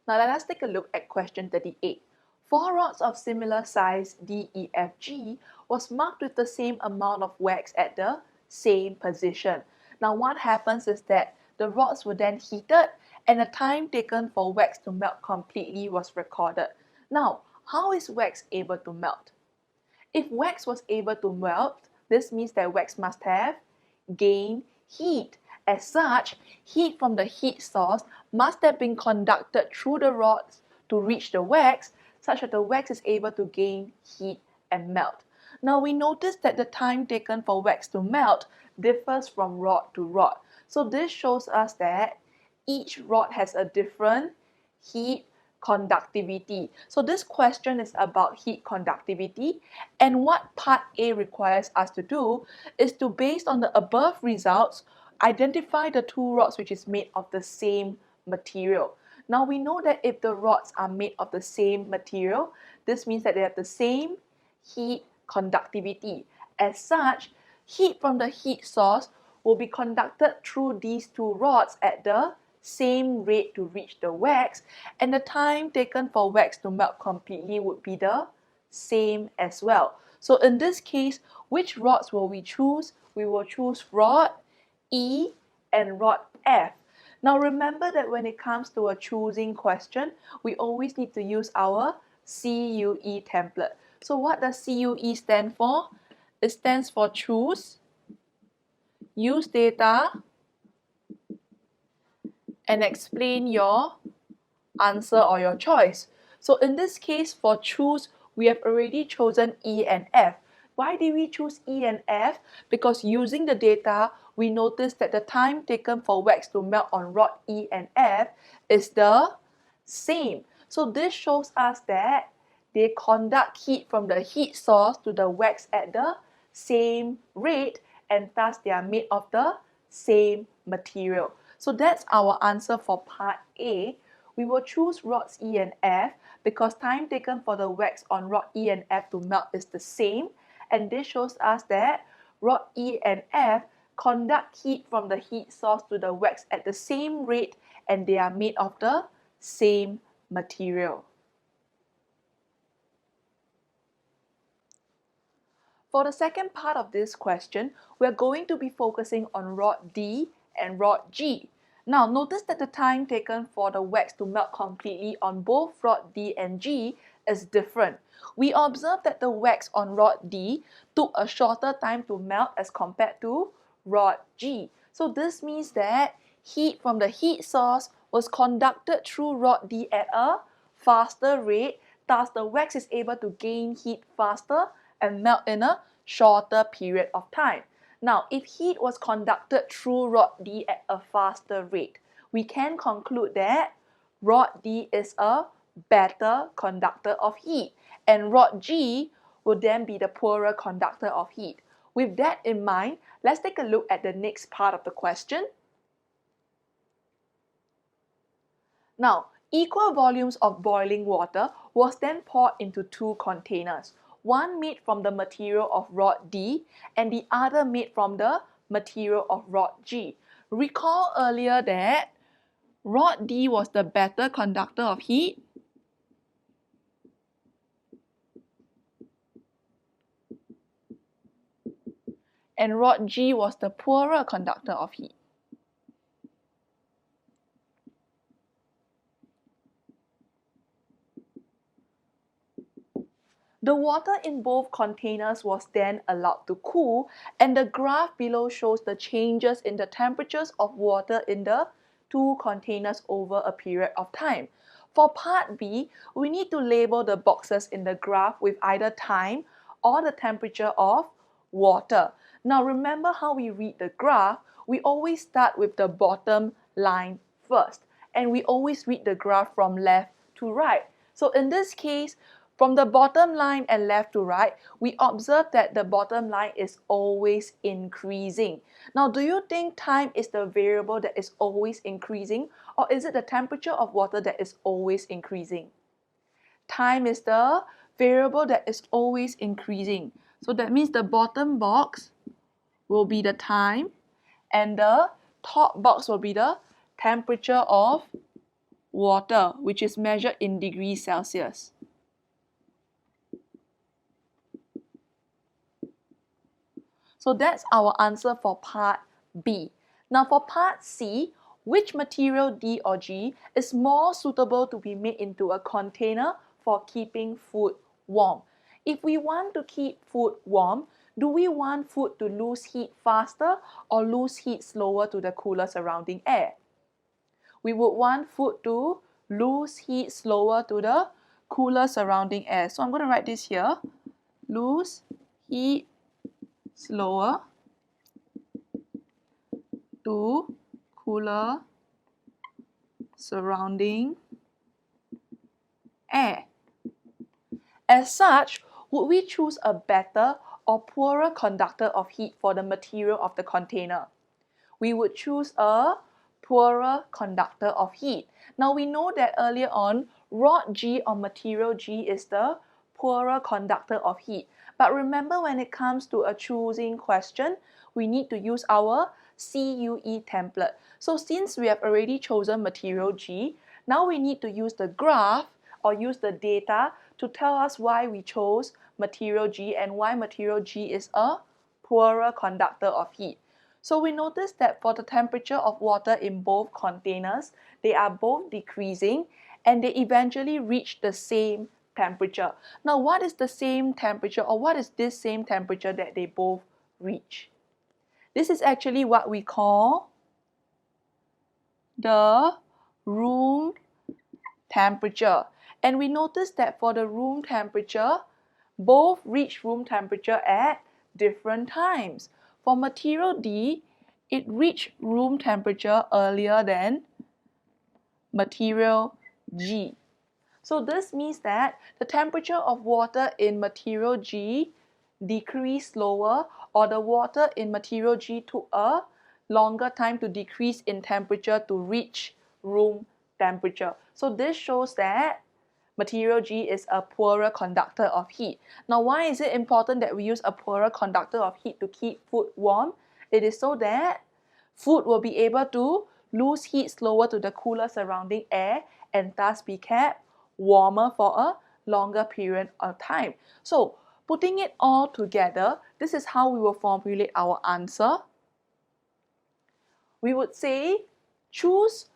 Now let us take a look at question 38. 4 rods of similar size D, E, F, G was marked with the same amount of wax at the same position. Now what happens is that the rods were then heated and the time taken for wax to melt completely was recorded. Now, how is wax able to melt? If wax was able to melt, this means that wax must have gained heat. As such, heat from the heat source must have been conducted through the rods to reach the wax, such that the wax is able to gain heat and melt. Now we notice that the time taken for wax to melt differs from rod to rod. So this shows us that each rod has a different heat conductivity. So this question is about heat conductivity, and what part A requires us to do is to, based on the above results, identify the two rods which is made of the same material. Now we know that if the rods are made of the same material, this means that they have the same heat conductivity. As such, heat from the heat source will be conducted through these two rods at the same rate to reach the wax, and the time taken for wax to melt completely would be the same as well. So in this case, which rods will we choose? We will choose rod E and rod F. Now remember that when it comes to a choosing question, we always need to use our CUE template. So what does CUE stand for? It stands for choose, use data, and explain your answer or your choice. So in this case, for choose, we have already chosen E and F. Why did we choose E and F? Because using the data, we noticed that the time taken for wax to melt on rod E and F is the same. So this shows us that they conduct heat from the heat source to the wax at the same rate, and thus they are made of the same material. So that's our answer for part A. We will choose rods E and F because time taken for the wax on rod E and F to melt is the same, and this shows us that rod E and F conduct heat from the heat source to the wax at the same rate, and they are made of the same material. For the second part of this question, we are going to be focusing on rod D and rod G. Now notice that the time taken for the wax to melt completely on both rod D and G is different. We observe that the wax on rod D took a shorter time to melt as compared to rod G. So this means that heat from the heat source was conducted through rod D at a faster rate, thus the wax is able to gain heat faster and melt in a shorter period of time. Now, if heat was conducted through rod D at a faster rate, we can conclude that rod D is a better conductor of heat, and rod G will then be the poorer conductor of heat. With that in mind, let's take a look at the next part of the question. Now, equal volumes of boiling water was then poured into two containers, one made from the material of rod D and the other made from the material of rod G. Recall earlier that rod D was the better conductor of heat and rod G was the poorer conductor of heat. The water in both containers was then allowed to cool, and the graph below shows the changes in the temperatures of water in the two containers over a period of time. For part B, we need to label the boxes in the graph with either time or the temperature of water. Now remember how we read the graph, we always start with the bottom line first, and we always read the graph from left to right. So in this case, from the bottom line and left to right, we observe that the bottom line is always increasing. Now, do you think time is the variable that is always increasing, or is it the temperature of water that is always increasing? Time is the variable that is always increasing. So that means the bottom box will be the time, and the top box will be the temperature of water, which is measured in degrees Celsius. So that's our answer for part B. Now for part C, which material D or G is more suitable to be made into a container for keeping food warm? If we want to keep food warm, do we want food to lose heat faster or lose heat slower to the cooler surrounding air? We would want food to lose heat slower to the cooler surrounding air. So I'm going to write this here. Lose heat slower to cooler surrounding air. As such, would we choose a better or poorer conductor of heat for the material of the container? We would choose a poorer conductor of heat. Now we know that earlier on, rod G or material G is the poorer conductor of heat. But remember, when it comes to a choosing question, we need to use our CUE template. So since we have already chosen material G, now we need to use the graph or use the data to tell us why we chose material G and why material G is a poorer conductor of heat. So we notice that for the temperature of water in both containers, they are both decreasing and they eventually reach the same temperature. Now what is the same temperature, or what is this same temperature that they both reach? This is actually what we call the room temperature. And we notice that for the room temperature, both reach room temperature at different times. For material D, it reached room temperature earlier than material G. So this means that the temperature of water in material G decreased slower, or the water in material G took a longer time to decrease in temperature to reach room temperature. So this shows that material G is a poorer conductor of heat. Now why is it important that we use a poorer conductor of heat to keep food warm? It is so that food will be able to lose heat slower to the cooler surrounding air and thus be kept warmer for a longer period of time. So putting it all together, this is how we will formulate our answer. We would say choose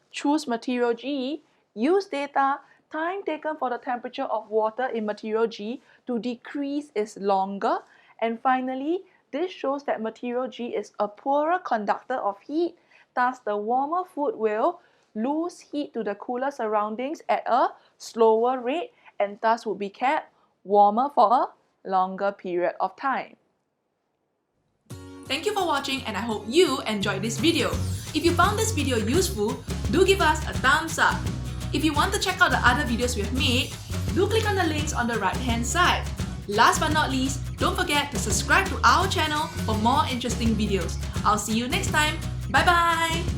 material G, use data, time taken for the temperature of water in material G to decrease is longer, and finally this shows that material G is a poorer conductor of heat, thus the warmer food will lose heat to the cooler surroundings at a slower rate and thus will be kept warmer for a longer period of time. Thank you for watching, and I hope you enjoyed this video. If you found this video useful, do give us a thumbs up. If you want to check out the other videos we have made, do click on the links on the right hand side. Last but not least, don't forget to subscribe to our channel for more interesting videos. I'll see you next time. Bye bye!